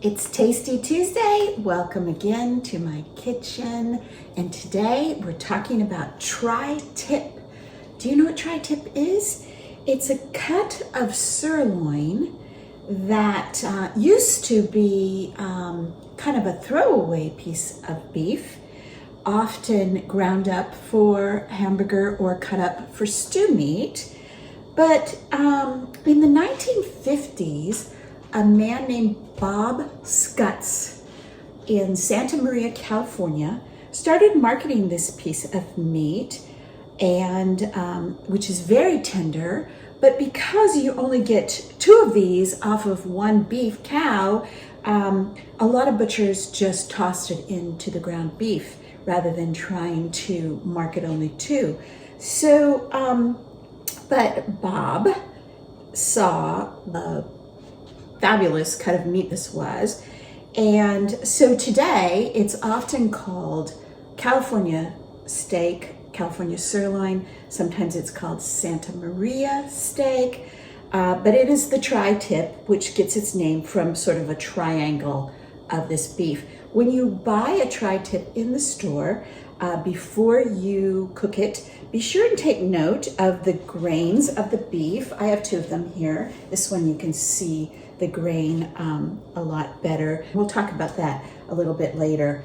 It's Tasty Tuesday. Welcome again to my kitchen. And today we're talking about tri-tip. Do you know what tri-tip is? It's a cut of sirloin that used to be kind of a throwaway piece of beef, often ground up for hamburger or cut up for stew meat. But in the 1950s, a man named Bob Scutts in Santa Maria, California, started marketing this piece of meat, and which is very tender. But because you only get 2 of these off of one beef cow, a lot of butchers just tossed it into the ground beef rather than trying to market only 2. So, but Bob saw the fabulous cut of meat this was, and so today it's often called California steak, California sirloin. Sometimes it's called Santa Maria steak, but it is the tri-tip, which gets its name from sort of a triangle of this beef. When you buy a tri-tip in the store, before you cook it, be sure and take note of the grains of the beef. I have 2 of them here. This one you can see the grain a lot better. We'll talk about that a little bit later.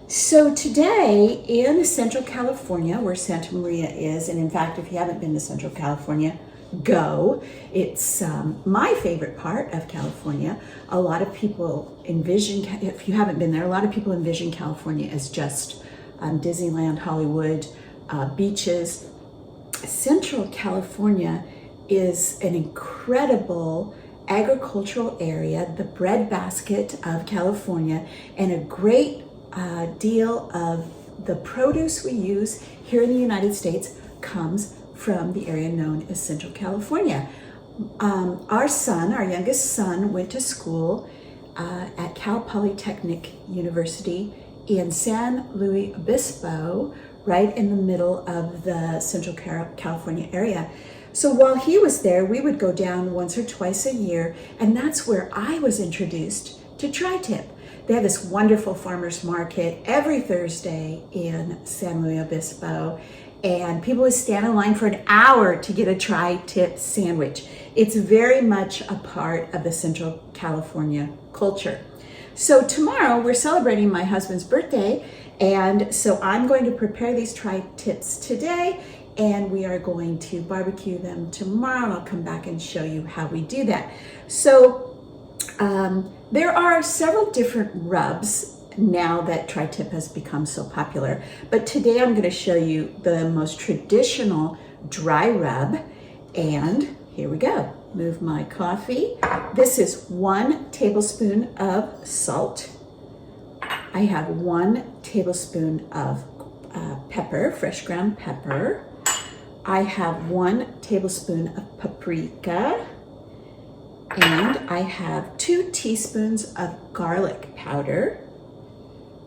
So today in Central California, where Santa Maria is, and in fact, if you haven't been to Central California, go. It's my favorite part of California. A lot of people envision, if you haven't been there, a lot of people envision California as just Disneyland, Hollywood, beaches. Central California is an incredible agricultural area, the breadbasket of California, and a great deal of the produce we use here in the United States comes from the area known as Central California. Our youngest son, went to school at Cal Polytechnic University in San Luis Obispo, right in the middle of the Central California area. So while he was there, we would go down once or twice a year, and that's where I was introduced to tri-tip. They have this wonderful farmers market every Thursday in San Luis Obispo, and people would stand in line for an hour to get a tri-tip sandwich. It's very much a part of the Central California culture. So tomorrow we're celebrating my husband's birthday, and so I'm going to prepare these tri-tips today, and we are going to barbecue them tomorrow, and I'll come back and show you how we do that. So there are several different rubs now that tri-tip has become so popular, but today I'm going to show you the most traditional dry rub, and here we go. Move my coffee. This is 1 tablespoon of salt. I have 1 tablespoon of pepper, fresh ground pepper. I have 1 tablespoon of paprika, and I have 2 teaspoons of garlic powder.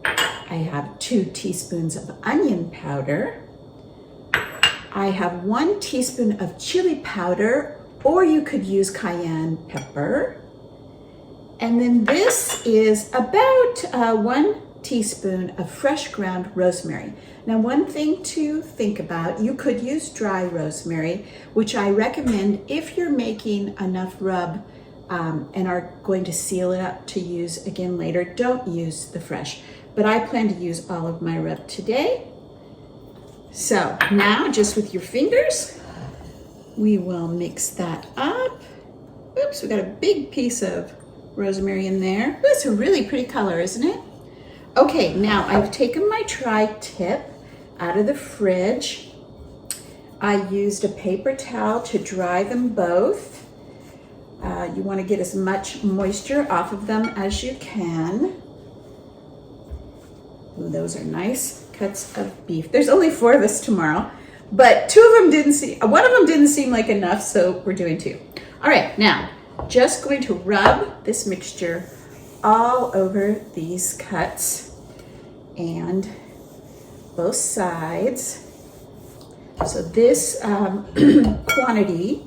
I have 2 teaspoons of onion powder. I have 1 teaspoon of chili powder, or you could use cayenne pepper. And then this is about 1 teaspoon of fresh ground rosemary. Now, one thing to think about, you could use dry rosemary, which I recommend if you're making enough rub and are going to seal it up to use again later. Don't use the fresh, but I plan to use all of my rub today. So now, just with your fingers, we will mix that up. Oops, we got a big piece of rosemary in there. That's a really pretty color, isn't it? Okay, now I've taken my tri-tip out of the fridge. I used a paper towel to dry them both. You want to get as much moisture off of them as you can. Ooh, those are nice cuts of beef. There's only 4 of us tomorrow, but 1 of them didn't seem like enough, so we're doing 2. All right, now just going to rub this mixture all over these cuts and both sides. So this quantity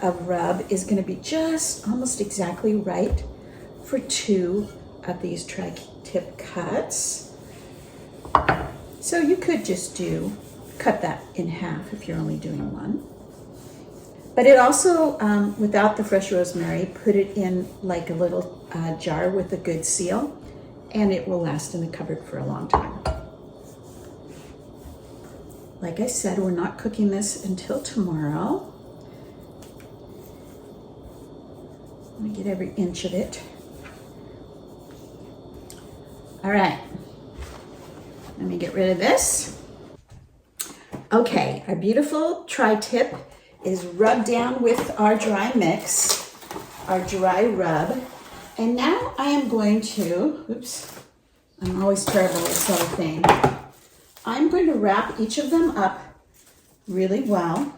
of rub is going to be just almost exactly right for 2 of these tri-tip cuts. So you could just cut that in half if you're only doing 1. But it also, without the fresh rosemary, put it in like a little jar with a good seal, and it will last in the cupboard for a long time. Like I said, we're not cooking this until tomorrow. Let me get every inch of it. All right, let me get rid of this. Okay, our beautiful tri-tip is rubbed down with our dry mix, our dry rub. And now I am going to, oops, I'm always terrible with cellophane. I'm going to wrap each of them up really well.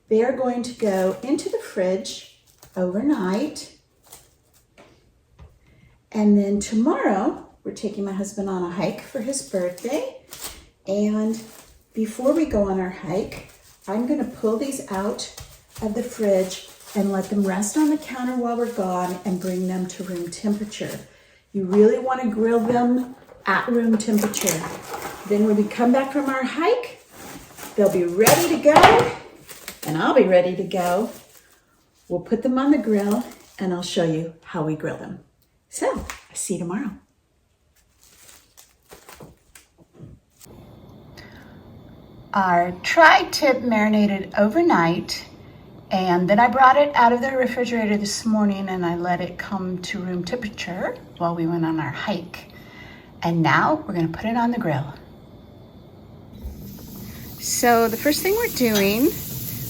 They are going to go into the fridge overnight. And then tomorrow, we're taking my husband on a hike for his birthday. And before we go on our hike, I'm going to pull these out of the fridge and let them rest on the counter while we're gone and bring them to room temperature. You really want to grill them at room temperature. Then when we come back from our hike, they'll be ready to go, and I'll be ready to go. We'll put them on the grill, and I'll show you how we grill them. So, I'll see you tomorrow. Our tri-tip marinated overnight, and then I brought it out of the refrigerator this morning and I let it come to room temperature while we went on our hike. And now we're gonna put it on the grill. So the first thing we're doing,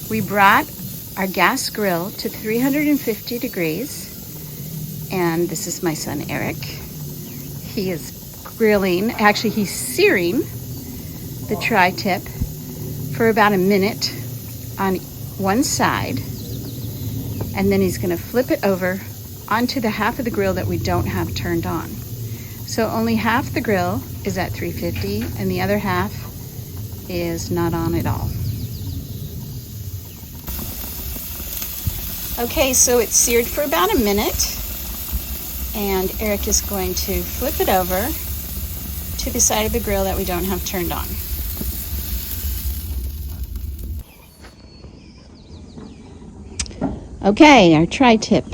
we brought our gas grill to 350 degrees. And this is my son, Eric. He is grilling, actually he's searing the tri-tip for about a minute on one side, and then he's gonna flip it over onto the half of the grill that we don't have turned on. So only half the grill is at 350 and the other half is not on at all. Okay, so it's seared for about a minute, and Eric is going to flip it over to the side of the grill that we don't have turned on. Okay, our tri-tip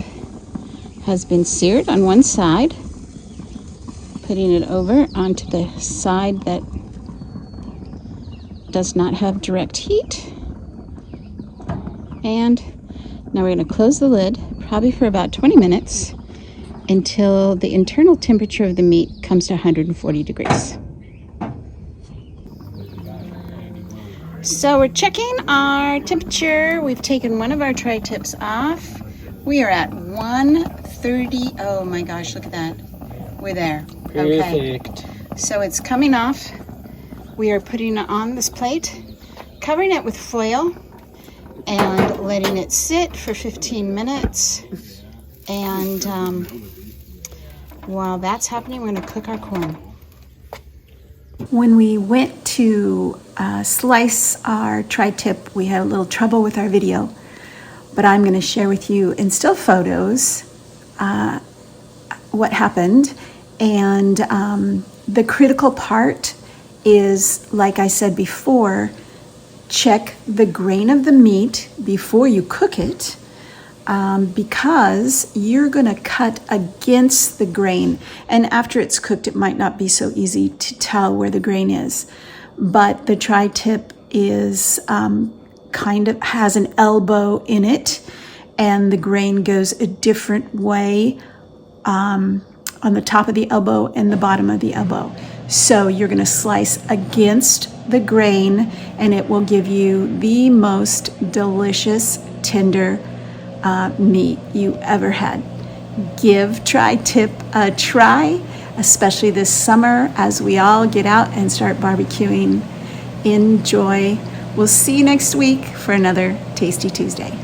has been seared on one side. Putting it over onto the side that does not have direct heat. And now we're going to close the lid, probably for about 20 minutes, until the internal temperature of the meat comes to 140 degrees. So we're checking our temperature. We've taken one of our tri-tips off. We are at 130. Oh my gosh, look at that. We're there. Perfect. Okay. So it's coming off. We are putting it on this plate, covering it with foil, and letting it sit for 15 minutes. And while that's happening, we're going to cook our corn. When we went to slice our tri-tip, we had a little trouble with our video, but I'm going to share with you in still photos what happened. And the critical part is, like I said before, check the grain of the meat before you cook it, because you're going to cut against the grain. And after it's cooked, it might not be so easy to tell where the grain is. But the tri-tip is kind of has an elbow in it, and the grain goes a different way on the top of the elbow and the bottom of the elbow. So you're going to slice against the grain, and it will give you the most delicious, tender meat you ever had. Give tri-tip a try, especially this summer as we all get out and start barbecuing. Enjoy. We'll see you next week for another Tasty Tuesday.